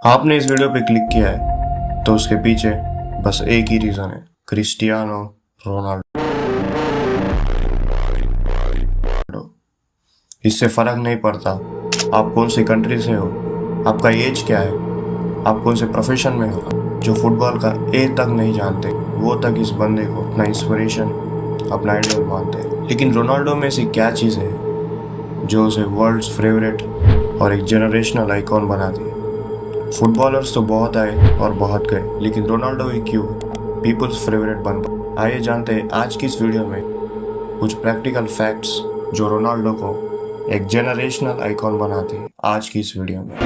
आपने इस वीडियो पे क्लिक किया है तो उसके पीछे बस एक ही रीज़न है, क्रिस्टियानो रोनाल्डो। इससे फ़र्क नहीं पड़ता आप कौन सी कंट्री से हो, आपका एज क्या है, आप कौन से प्रोफेशन में हो। जो फुटबॉल का ए तक नहीं जानते वो तक इस बंदे को अपना इंस्पिरेशन, अपना आइडल मानते हैं। लेकिन रोनाल्डो में ऐसी क्या चीज़ है जो उसे वर्ल्ड्स फेवरेट और एक जनरेशनल आइकॉन बना दी। फुटबॉलर्स तो बहुत आए और बहुत गए, लेकिन रोनाल्डो ही क्यों पीपल्स फेवरेट बन पाए। आइए जानते हैं आज की इस वीडियो में कुछ प्रैक्टिकल फैक्ट्स जो रोनाल्डो को एक जनरेशनल आइकॉन बनाते हैं। आज की इस वीडियो में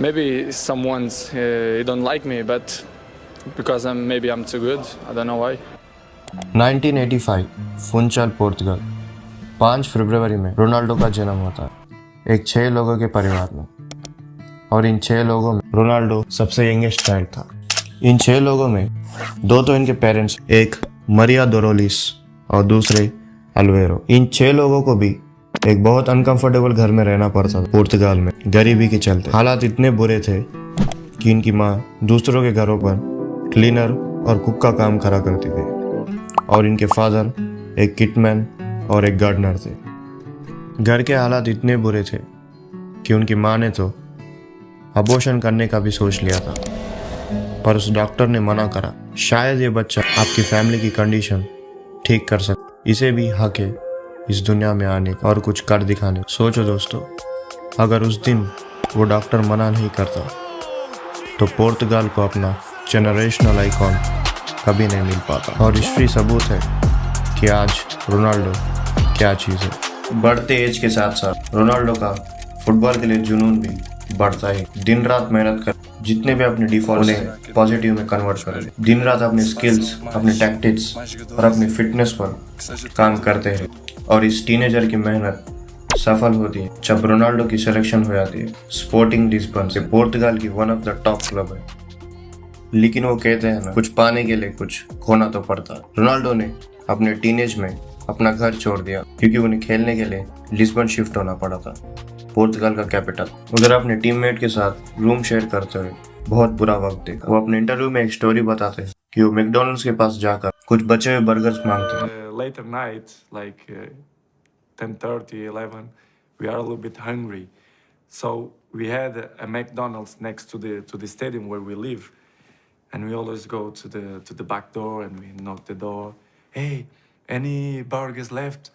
Maybe someone's don't like me, but because I'm too good. I don't know why. 1985 फुनचाल Portugal 5 फरवरी में रोनाल्डो का जन्म होता है एक 6 लोगों के परिवार में, और इन 6 लोगों में रोनाल्डो सबसे यंगेस्ट चाइल्ड था। इन 6 लोगों में 2 तो इनके पेरेंट्स, एक मरिया दोरोलिस और दूसरे अल्वेरो। इन 6 लोगों को भी एक बहुत अनकंफर्टेबल घर में रहना पड़ता था पुर्तगाल में, गरीबी के चलते। हालात इतने बुरे थे कि इनकी माँ दूसरों के घरों पर क्लीनर और कुक का काम करा करती थी, और इनके फादर एक किटमैन और एक गार्डनर थे। घर के हालात इतने बुरे थे कि उनकी माँ ने तो अबॉर्शन करने का भी सोच लिया था, पर उस डॉक्टर ने मना करा। शायद ये बच्चा आपकी फैमिली की कंडीशन ठीक कर सके, इसे भी हक है इस दुनिया में आने का और कुछ कर दिखाने। सोचो दोस्तों, अगर उस दिन वो डॉक्टर मना नहीं करता तो पुर्तगाल को अपना जनरेशनल आइकॉन कभी नहीं मिल पाता। और हिस्ट्री सबूत है कि आज रोनाल्डो क्या चीज़ है। बढ़ते एज के साथ साथ रोनाल्डो का फुटबॉल के लिए जुनून भी बढ़ता है। दिन रात मेहनत कर, जितने भी अपने डिफॉल्ट पॉजिटिव में कन्वर्ट कर, दिन रात अपने स्किल्स, अपने टैक्टिक्स और अपनी फिटनेस पर काम करते हैं। और इस टीनेजर की मेहनत सफल होती है जब रोनाल्डो की सिलेक्शन हो जाती है स्पोर्टिंग लिस्बन से। पुर्तगाल की one of the top club है, लेकिन वो कहते हैं ना, कुछ पाने के लिए कुछ खोना तो पड़ता। रोनाल्डो ने अपने टीनेज में अपना घर छोड़ दिया क्योंकि उन्हें खेलने के लिए लिस्बन शिफ्ट होना पड़ा था, पुर्तगाल का कैपिटल। उधर अपने टीममेट के साथ रूम शेयर करते हुए बहुत बुरा वक्त देखा। वो अपने इंटरव्यू में एक स्टोरी बताते हैं कि वो मैकडॉनल्ड्स के पास जाकर कुछ बचे हुए बर्गर्स मांगते हैं। Later night, like 10:30, 11, we are a little bit hungry, so we had a McDonald's next to the stadium where we live, and we always go to the back door and we knock the door. Hey, any burgers left?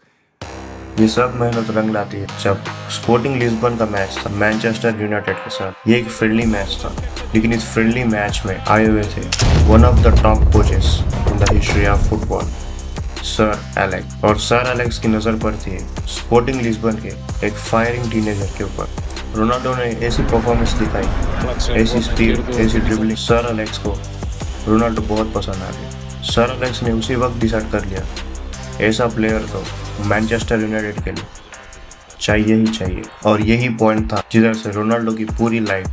ये सब मेहनत रंग लाती है जब sporting Lisbon का match था Manchester United के साथ। ये एक फ्रेंडली मैच था, लेकिन इस फ्रेंडली मैच में आए हुए थे one of the top coaches in the history of football, sir Alex. और सर एलेक्स की नज़र पड़ती है स्पोर्टिंग लिस्बन के एक फायरिंग टीनेजर के ऊपर। रोनाल्डो ने ऐसी परफॉर्मेंस दिखाई, ऐसी स्पीड, ऐसी ड्रिबलिंग, सर एलेक्स को रोनाल्डो बहुत पसंद आ गया। सर एलेक्स ने उसी वक्त डिसाइड कर लिया ऐसा प्लेयर तो मैनचेस्टर यूनाइटेड के लिए चाहिए ही चाहिए। और यही पॉइंट था जिधर से रोनाल्डो की पूरी लाइफ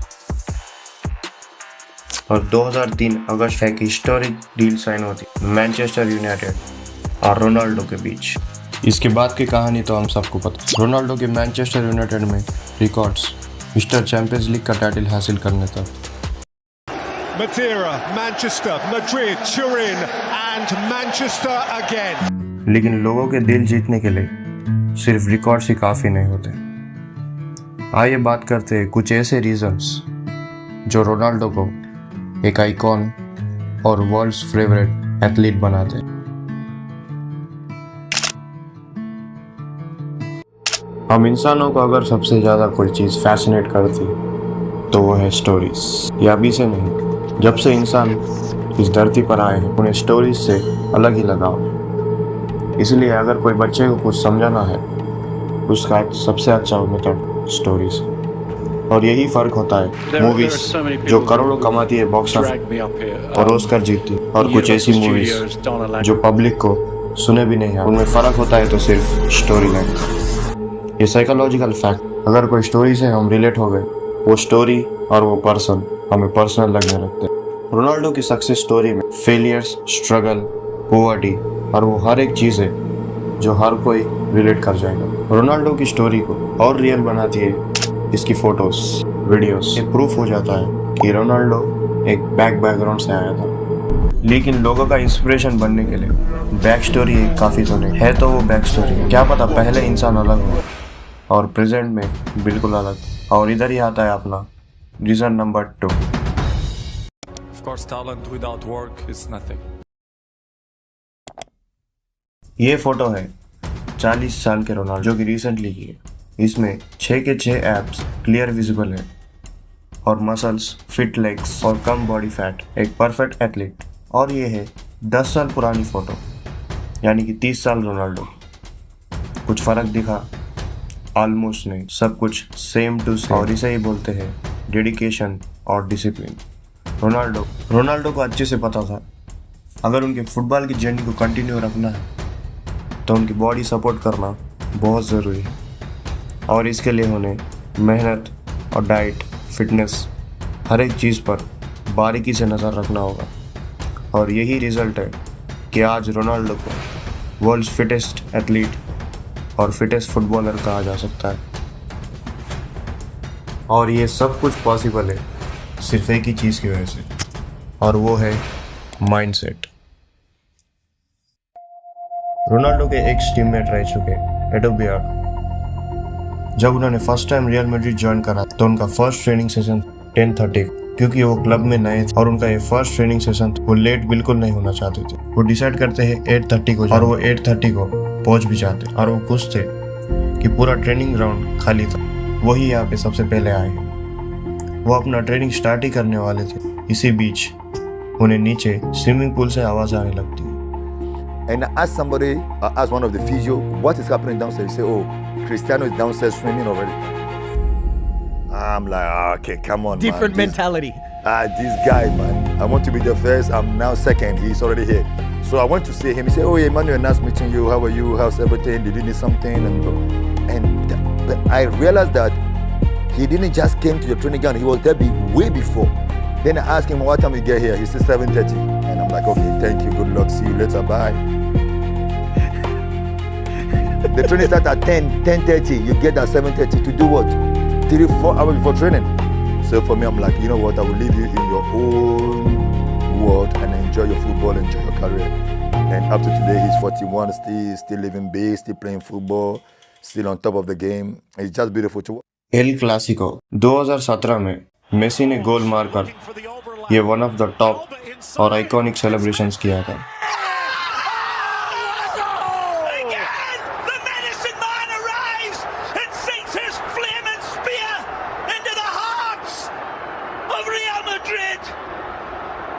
और 2003 अगस्त एक हिस्टोरिक डील साइन होती मैनचेस्टर यूनाइटेड और रोनाल्डो के बीच। इसके बाद की कहानी तो हम सबको पता। रोनाल्डो के मैनचेस्टर यूनाइटेड में रिकॉर्ड्स, मिस्टर चैंपियंस लीग का टाइटल हासिल करने तक। Madeira, Manchester, Madrid, Turin and Manchester again. लेकिन लोगों के दिल जीतने के लिए सिर्फ रिकॉर्ड्स ही काफ़ी नहीं होते। आइए बात करते हैं कुछ ऐसे रीजंस जो रोनाल्डो को एक आइकॉन और वर्ल्ड्स फेवरेट एथलीट बनाते हैं। हम इंसानों को अगर सबसे ज़्यादा कोई चीज़ फैसिनेट करती तो वो है स्टोरीज। या अभी से नहीं, जब से इंसान इस धरती पर आए हैं उन्हें स्टोरीज से अलग ही लगाव है। इसलिए अगर कोई बच्चे को कुछ समझाना है उसका सबसे अच्छा मेथड स्टोरीज है। और यही फर्क होता है मूवीज जो करोड़ों कमाती है बॉक्स ऑफिस और ऑस्कर जीतती है, और कुछ ऐसी मूवीज जो पब्लिक को सुने भी नहीं है। उनमें फर्क होता है तो सिर्फ स्टोरी लाइन। ये साइकोलॉजिकल फैक्ट, अगर कोई स्टोरी से हम रिलेट हो गए, वो स्टोरी और वो पर्सन हमें पर्सनल लगने लगते हैं। रोनाल्डो की सक्सेस स्टोरी में फेलियर्स, स्ट्रगल, पॉवर्टी और वो हर एक चीज़ है जो हर कोई रिलेट कर जाएगा। रोनाल्डो की स्टोरी को और रियल बनाती है इसकी फोटोज, वीडियोस। ये प्रूफ हो जाता है कि रोनाल्डो एक बैकग्राउंड से आया था, लेकिन लोगों का इंस्पिरेशन बनने के लिए बैक स्टोरी काफ़ी तो नहीं है। तो वो बैक स्टोरी क्या पता पहले इंसान अलग हो और प्रेजेंट में बिल्कुल अलग। और इधर ही आता है अपना reason number 2। Of course, talent without work is nothing. ये फोटो है 40 साल के रोनाल्डो जो कि रिसेंटली की है। इसमें 6 के 6 एब्स क्लियर विजिबल है और मसल्स, फिट लेग्स और कम बॉडी फैट, एक परफेक्ट एथलीट। और ये है 10 साल पुरानी फोटो, यानी कि 30 साल रोनाल्डो। कुछ फर्क दिखा? ऑलमोस्ट नहीं, सब कुछ सेम टू सेम। और इसे ही बोलते हैं डेडिकेशन और डिसिप्लिन। रोनाल्डो को अच्छे से पता था अगर उनके फुटबॉल की जर्नी को कंटिन्यू रखना है तो उनकी बॉडी सपोर्ट करना बहुत ज़रूरी है, और इसके लिए उन्हें मेहनत और डाइट, फिटनेस, हर एक चीज़ पर बारीकी से नज़र रखना होगा। और यही रिज़ल्ट है कि आज रोनाल्डो को वर्ल्ड्स फिटेस्ट एथलीट और फिटेस्ट फुटबॉलर कहा जा सकता है। और ये सब कुछ पॉसिबल है सिर्फ एक ही चीज़ की वजह से, और वो है माइंडसेट। रोनाल्डो के एक्स टीममेट रह चुके एडोबियार्ड, जब उन्होंने first time real Madrid join करा तो उनका फर्स्ट ट्रेनिंग सेशन 10:30, क्योंकि वो क्लब में नए थे और उनका ये फर्स्ट ट्रेनिंग सेशन वो लेट बिल्कुल नहीं होना चाहते थे। वो डिसाइड करते हैं 8:30 को, और वो 8:30 को पहुंच भी जाते। और वो खुश थे कि पूरा ट्रेनिंग ग्राउंड खाली था, वही यहाँ पे सबसे पहले आए हैं। वो अपना ट्रेनिंग स्टार्ट ही करने वाले थे, इसी बीच उन्हें नीचे स्विमिंग पूल से आवाज आने लगती है। And ask somebody, ask one of the physio, what is happening downstairs? You say, oh, Cristiano is downstairs swimming already. I'm like, okay, come on, different man. mentality. This guy, man, I want to be the first. I'm now second. He's already here. So I went to see him. He said, oh, Emmanuel, nice meeting you. How are you? How's everything? Did you need something? And I realized that he didn't just came to the training ground. He was there way before. Then I asked him, what time you get here? He said 7:30. And I'm like, okay, thank you. Good luck. See you later. Bye. The training starts at 10:30. You get at 7:30 to do what? 3-4 hours before training. So for me, I'm like, you know what? I will leave you in your own world and enjoy your football, enjoy your career. And up to today, he's 41, still living big, still playing football, still on top of the game. It's just beautiful to watch. El Clasico 2017 में Messi ने गोल मारकर ये one of the top और iconic celebrations किया था।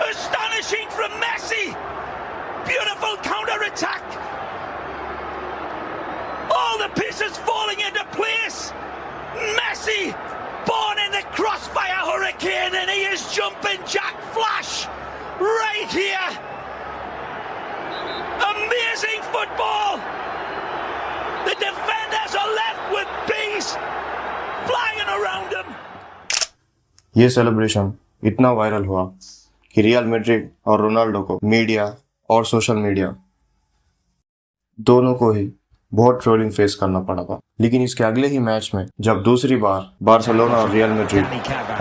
Astonishing from Messi. Beautiful counter-attack. All the pieces falling into place. Messi, born in the crossfire hurricane, and he is jumping Jack Flash right here. Amazing football. The defenders are left with bees flying around them. ये celebration इतना viral हुआ कि real Madrid और Ronaldo को media और social media दोनों को ही बहुत ट्रोलिंग फेस करना पड़ा था। लेकिन इसके अगले ही मैच में जब दूसरी बार बार्सिलोना और रियल मैड्रिड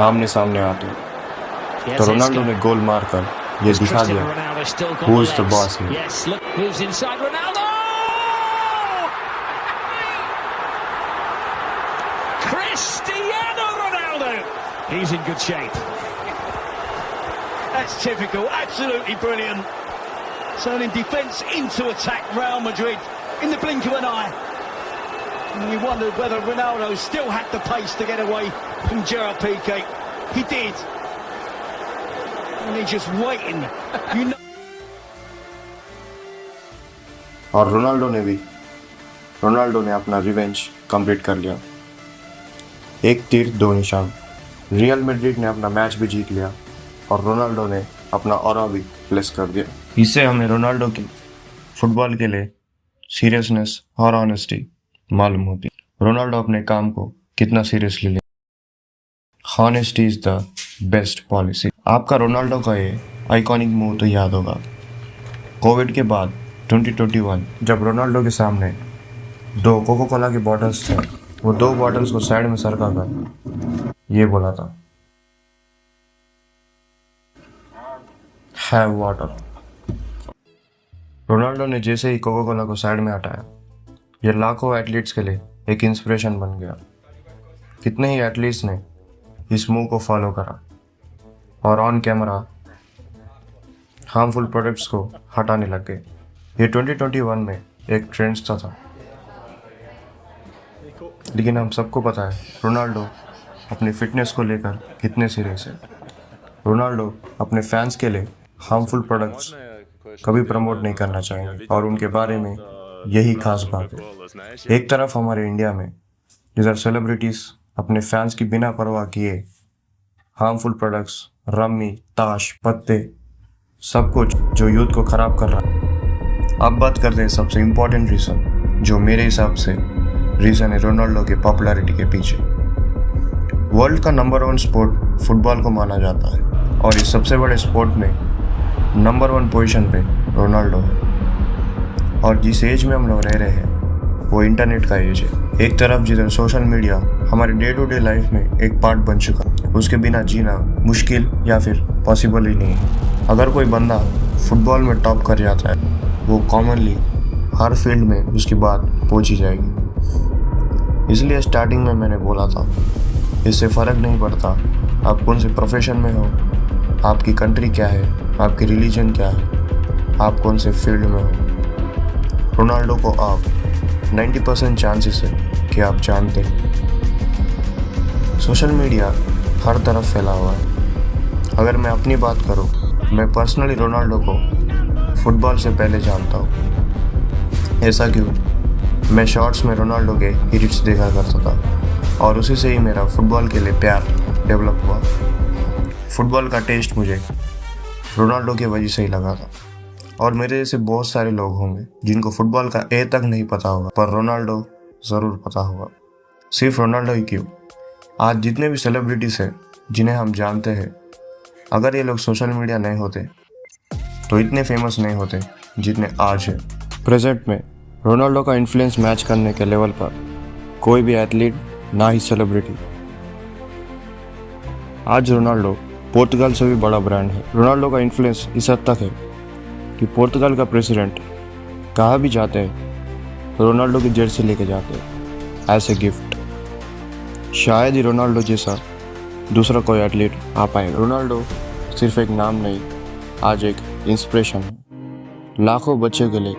आमने सामने आते तो रोनाल्डो ने गोल मारकर ये दिखा दिया who is the boss here. Cristiano Ronaldo. He's in good shape. That's typical, absolutely brilliant. Turning defence into attack, Real Madrid in the blink of an eye. And you wondered whether Ronaldo still had the pace to get away from Gerard Piqué. He did. And he's just waiting. You know. और Ronaldo ने अपना revenge complete कर लिया। एक तीर दो निशान। Real Madrid ने अपना मैच भी जीत लिया और रोनाल्डो ने अपना ऑरा भी प्लेस कर दिया। इससे हमें रोनाल्डो की फुटबॉल के लिए सीरियसनेस और ऑनेस्टी मालूम होती है। रोनाल्डो अपने काम को कितना सीरियसली ले। Honesty is the best policy. आपका रोनाल्डो का ये आइकॉनिक मूव तो याद होगा। कोविड के बाद 2021 जब रोनाल्डो के सामने 2 कोका कोला के बॉटल्स थे, वो 2 बॉटल्स को साइड में सरका कर ये बोला था, हैव वाटर। रोनाल्डो ने जैसे ही कोका कोला को साइड में हटाया, ये लाखों एथलीट्स के लिए एक इंस्पिरेशन बन गया। कितने ही एथलीट्स ने इस मूव को फॉलो करा और ऑन कैमरा हार्मफुल प्रोडक्ट्स को हटाने लग गए। ये 2021 में एक ट्रेंड था। लेकिन हम सबको पता है रोनाल्डो अपनी फिटनेस को लेकर कितने सीरियस है। रोनाल्डो अपने फैंस के लिए हार्मफुल प्रोडक्ट्स कभी प्रमोट नहीं करना चाहेंगे और उनके बारे में यही खास बात है। एक तरफ हमारे इंडिया में जिधर सेलिब्रिटीज अपने फैंस की बिना परवाह किए हार्मफुल प्रोडक्ट्स, रम्मी, ताश, पत्ते, सब कुछ जो यूथ को खराब कर रहा है। अब बात करते हैं सबसे इम्पोर्टेंट रीज़न, जो मेरे हिसाब से रीज़न है रोनाल्डो के पॉपुलैरिटी के पीछे। वर्ल्ड का नंबर 1 स्पोर्ट फुटबॉल को माना जाता है और इस सबसे बड़े स्पोर्ट में नंबर 1 पोजीशन पे रोनाल्डो है। और जिस एज में हम लोग रह रहे हैं वो इंटरनेट का एज है। एक तरफ जिधर सोशल मीडिया हमारे डे टू डे लाइफ में एक पार्ट बन चुका है, उसके बिना जीना मुश्किल या फिर पॉसिबल ही नहीं है। अगर कोई बंदा फुटबॉल में टॉप कर जाता है, वो कॉमनली हर फील्ड में उसकी बात पहुंच ही जाएगी। इसलिए स्टार्टिंग में मैंने बोला था, इससे फ़र्क नहीं पड़ता आप कौन से प्रोफेशन में हो, आपकी कंट्री क्या है, आपकी रिलीजन क्या है, आप कौन से फील्ड में हो। रोनाल्डो को आप 90% चांसेस है कि आप जानते हैं। सोशल मीडिया हर तरफ फैला हुआ है। अगर मैं अपनी बात करूं, मैं पर्सनली रोनाल्डो को फुटबॉल से पहले जानता हूं। ऐसा क्यों? मैं शॉर्ट्स में रोनाल्डो के एडिट्स देखा करता था और उसी से ही मेरा फुटबॉल के लिए प्यार डेवलप हुआ। फुटबॉल का टेस्ट मुझे रोनाल्डो की वजह से ही लगा था। और मेरे जैसे बहुत सारे लोग होंगे जिनको फुटबॉल का ए तक नहीं पता होगा, पर रोनाल्डो ज़रूर पता होगा। सिर्फ रोनाल्डो ही क्यों, आज जितने भी सेलिब्रिटीज़ हैं जिन्हें हम जानते हैं, अगर ये लोग सोशल मीडिया नहीं होते तो इतने फेमस नहीं होते जितने आज है। प्रेजेंट में रोनाल्डो का इन्फ्लुएंस मैच करने के लेवल पर कोई भी एथलीट, ना ही सेलिब्रिटी। आज रोनाल्डो पोर्तुगाल से भी बड़ा ब्रांड है। रोनाल्डो का इन्फ्लुएंस इस हद तक है कि पोर्तुगाल का प्रेसिडेंट कहाँ भी जाते हैं रोनाल्डो की जर्सी लेके जाते हैं एज ए गिफ्ट। शायद ही रोनाल्डो जैसा दूसरा कोई एथलीट आ पाए। रोनाल्डो सिर्फ एक नाम नहीं, आज एक इंस्पिरेशन है लाखों बच्चों के लिए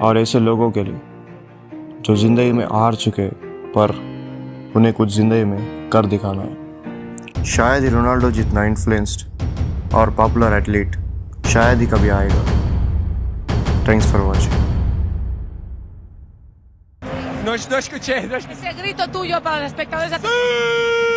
और ऐसे लोगों के लिए जो ज़िंदगी में हार चुके पर उन्हें कुछ ज़िंदगी में कर दिखाना है। शायद ही रोनाल्डो जितना इन्फ्लुएंस्ड और पॉपुलर एथलीट शायद ही कभी आएगा। Thanks for watching. No escuché. Ese grito tuyo para los espectadores.